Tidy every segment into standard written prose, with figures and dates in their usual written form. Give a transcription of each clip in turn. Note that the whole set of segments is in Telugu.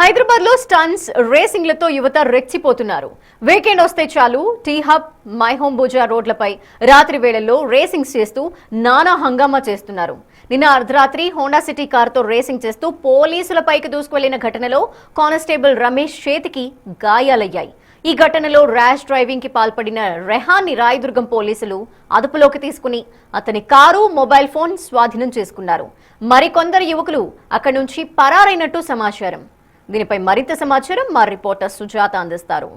హైదరాబాద్ లో స్టన్స్ రేసింగ్లతో యువత రెచ్చిపోతున్నారు. వీకెండ్ వస్తే చాలు టీ హబ్, మై హోమ్ బుజా రోడ్లపై రాత్రి వేళల్లో రేసింగ్స్ చేస్తూ నానా హంగామా చేస్తున్నారు. నిన్న అర్ధరాత్రి హోండా సిటీ కారుతో రేసింగ్ చేస్తూ పోలీసులపైకి దూసుకువెళ్లిన ఘటనలో కానిస్టేబుల్ రమేష్ చేతికి గాయాలయ్యాయి. ఈ ఘటనలో ర్యాష్ డ్రైవింగ్ కి పాల్పడిన రెహాన్ని రాయదుర్గం పోలీసులు అదుపులోకి తీసుకుని అతని కారు, మొబైల్ ఫోన్ స్వాధీనం చేసుకున్నారు. మరికొందరు యువకులు అక్కడి నుంచి పరారైనట్టు సమాచారం. దీనిపై మరింత సమాచారం మా రిపోర్టర్ సుజాత అందిస్తారు.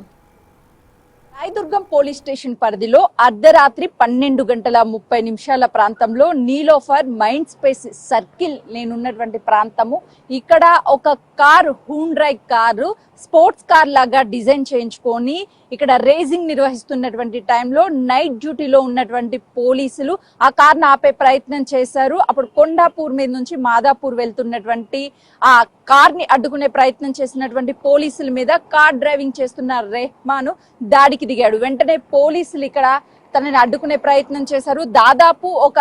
రాయదుర్గం పోలీస్ స్టేషన్ పరిధిలో అర్ధరాత్రి 12:30 ప్రాంతంలో నీలోఫర్ మైండ్ స్పేస్ సర్కిల్ నేనున్నటువంటి ప్రాంతము. ఇక్కడ ఒక car, Hyundai car sports car లాగా డిజైన్ చేయించుకొని ఇక్కడ రేసింగ్ నిర్వహిస్తున్నటువంటి టైంలో నైట్ డ్యూటీలో ఉన్నటువంటి పోలీసులు ఆ కార్ను ఆపే ప్రయత్నం చేశారు. అప్పుడు కొండాపూర్ మీద నుంచి మాదాపూర్ వెళ్తున్నటువంటి ఆ కార్ని అడ్డుకునే ప్రయత్నం చేసినటువంటి పోలీసుల మీద కార్ డ్రైవింగ్ చేస్తున్న రెహమాను దాడికి దిగాడు. వెంటనే పోలీసులు ఇక్కడ తనని అడ్డుకునే ప్రయత్నం చేశారు. దాదాపు ఒక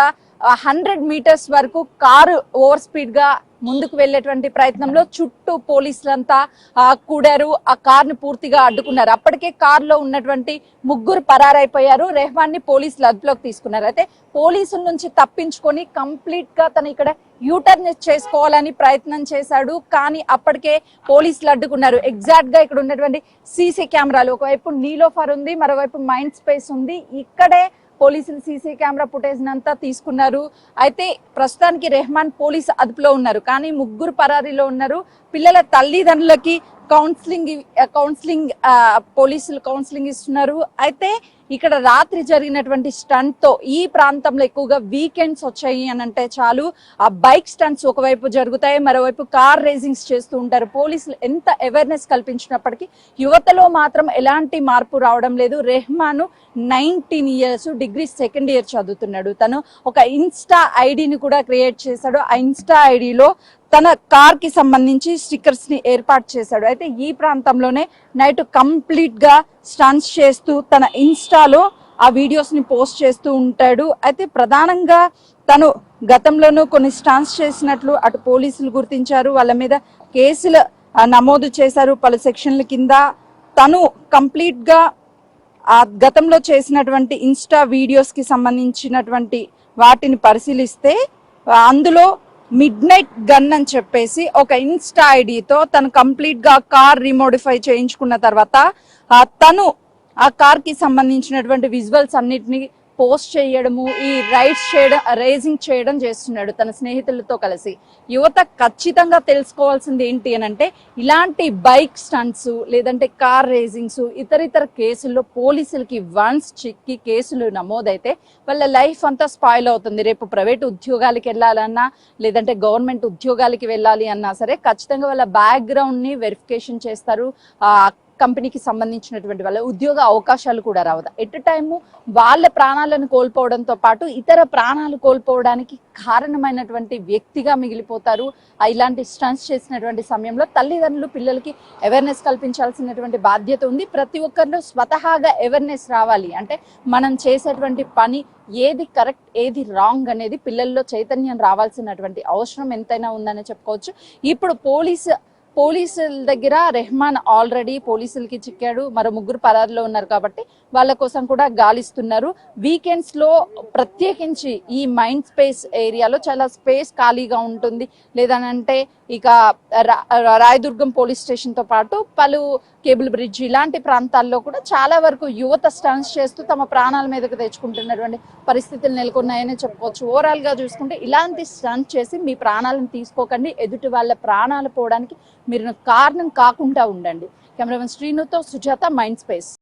100 మీటర్స్ వరకు కారు ఓవర్ స్పీడ్ గా ముందుకు వెళ్లేటువంటి ప్రయత్నంలో చుట్టూ పోలీసులంతా కూడారు. ఆ కార్ను పూర్తిగా అడ్డుకున్నారు. అప్పటికే కారులో ఉన్నటువంటి ముగ్గురు పరారైపోయారు. రెహమాన్ ని పోలీసులు అదుపులోకి తీసుకున్నారు. అయితే పోలీసుల నుంచి తప్పించుకొని కంప్లీట్ గా తను ఇక్కడ యూటర్న్ చేసుకోవాలని ప్రయత్నం చేశాడు. కానీ అప్పటికే పోలీసులు అడ్డుకున్నారు. ఎగ్జాక్ట్ గా ఇక్కడ ఉన్నటువంటి సీసీ కెమెరాలు, ఒకవైపు నీలోఫర్ ఉంది, మరోవైపు మైండ్ స్పేస్ ఉంది. ఇక్కడే పోలీసులు సీసీ కెమెరా ఫుటేజ్ అంతా తీసుకున్నారు. అయితే ప్రస్తుతానికి రెహమాన్ పోలీసు అదుపులో ఉన్నారు. కానీ ముగ్గురు పరారీలో ఉన్నారు. పిల్లల తల్లిదండ్రులకి కౌన్సిలింగ్ పోలీసులు కౌన్సిలింగ్ ఇస్తున్నారు. అయితే ఇక్కడ రాత్రి జరిగినటువంటి స్టంట్ తో ఈ ప్రాంతంలో ఎక్కువగా వీకెండ్స్ వచ్చాయి అని అంటే చాలు ఆ బైక్ స్టంట్స్ ఒకవైపు జరుగుతాయి, మరోవైపు కార్ రేసింగ్స్ చేస్తూ ఉంటారు. పోలీసులు ఎంత అవేర్నెస్ కల్పించినప్పటికీ యువతలో మాత్రం ఎలాంటి మార్పు రావడం లేదు. Rahman 19 years, degree second year చదువుతున్నాడు. తను ఒక ఇన్స్టా ఐడిని కూడా క్రియేట్ చేశాడు. ఆ ఇన్స్టా ఐడిలో తన కార్ కి సంబంధించి స్టిక్కర్స్ ని ఏర్పాటు చేశాడు. అయితే ఈ ప్రాంతంలోనే నైట్ కంప్లీట్ గా స్టంట్స్ చేస్తూ తన ఇన్స్టాలో ఆ వీడియోస్ ని పోస్ట్ చేస్తూ ఉంటాడు. అయితే ప్రధానంగా తను గతంలోనూ కొన్ని స్టంట్స్ చేసినట్లు అటు పోలీసులు గుర్తించారు. వాళ్ళ మీద కేసులు నమోదు చేశారు పలు సెక్షన్ల కింద. తను కంప్లీట్ గా ఆ గతంలో చేసినటువంటి ఇన్స్టా వీడియోస్ కి సంబంధించినటువంటి వాటిని పరిశీలిస్తే అందులో మిడ్ నైట్ గన్ అని చెప్పేసి ఒక ఇన్స్టా ఐడితో తను కంప్లీట్ గా కార్ రీమోడిఫై చేయించుకున్న తర్వాత తను ఆ కార్ కి సంబంధించినటువంటి విజువల్స్ అన్నిటిని పోస్ట్ చేయడము, ఈ రైడ్స్ చేయడం, రేసింగ్ చేయడం చేస్తున్నాడు తన స్నేహితులతో కలిసి. యువత ఖచ్చితంగా తెలుసుకోవాల్సింది ఏంటి అని అంటే ఇలాంటి బైక్ స్టంట్స్ లేదంటే కార్ రేసింగ్స్ ఇతర కేసుల్లో పోలీసులకి వన్స్ చిక్కి కేసులు నమోదైతే వాళ్ళ లైఫ్ అంతా స్పాయిల్ అవుతుంది. రేపు ప్రైవేట్ ఉద్యోగాలకి వెళ్ళాలన్నా లేదంటే గవర్నమెంట్ ఉద్యోగాలకి వెళ్ళాలి అన్నా సరే ఖచ్చితంగా వాళ్ళ బ్యాక్గ్రౌండ్ ని వెరిఫికేషన్ చేస్తారు. కంపెనీకి సంబంధించినటువంటి వాళ్ళ ఉద్యోగ అవకాశాలు కూడా రావద్దు. ఎట్ టైము వాళ్ళ ప్రాణాలను కోల్పోవడంతో పాటు ఇతర ప్రాణాలు కోల్పోవడానికి కారణమైనటువంటి వ్యక్తిగా మిగిలిపోతారు. ఇలాంటి స్టంట్స్ చేసినటువంటి సమయంలో తల్లిదండ్రులు పిల్లలకి అవేర్నెస్ కల్పించాల్సినటువంటి బాధ్యత ఉంది. ప్రతి ఒక్కరిలో స్వతహాగా అవేర్నెస్ రావాలి. అంటే మనం చేసేటువంటి పని ఏది కరెక్ట్, ఏది రాంగ్ అనేది పిల్లల్లో చైతన్యం రావాల్సినటువంటి అవసరం ఎంతైనా ఉందని చెప్పుకోవచ్చు. ఇప్పుడు పోలీసుల దగ్గర రెహమాన్ ఆల్రెడీ పోలీసులకి చిక్కాడు. మరో ముగ్గురు పరారులో ఉన్నారు కాబట్టి వాళ్ళ కోసం కూడా గాలిస్తున్నారు. వీకెండ్స్ లో ప్రత్యేకించి ఈ మైండ్ స్పేస్ ఏరియాలో చాలా స్పేస్ ఖాళీగా ఉంటుంది. లేదనంటే ఇక రాయదుర్గం పోలీస్ స్టేషన్ తో పాటు పలు కేబుల్ బ్రిడ్జ్ ఇలాంటి ప్రాంతాల్లో కూడా చాలా వరకు యువత స్టంట్స్ చేస్తూ తమ ప్రాణాల మీదకు తెచ్చుకుంటున్నటువంటి పరిస్థితులు నెలకొన్నాయని చెప్పుకోవచ్చు. ఓవరాల్ గా చూసుకుంటే ఇలాంటి స్టంట్ చేసి మీ ప్రాణాలను తీసుకోకండి. ఎదుటి వాళ్ళ ప్రాణాలు పోవడానికి మీరు కారణం కాకుండా ఉండండి. కెమెరామెన్ శ్రీనుతో సుజాత, మైండ్ స్పేస్.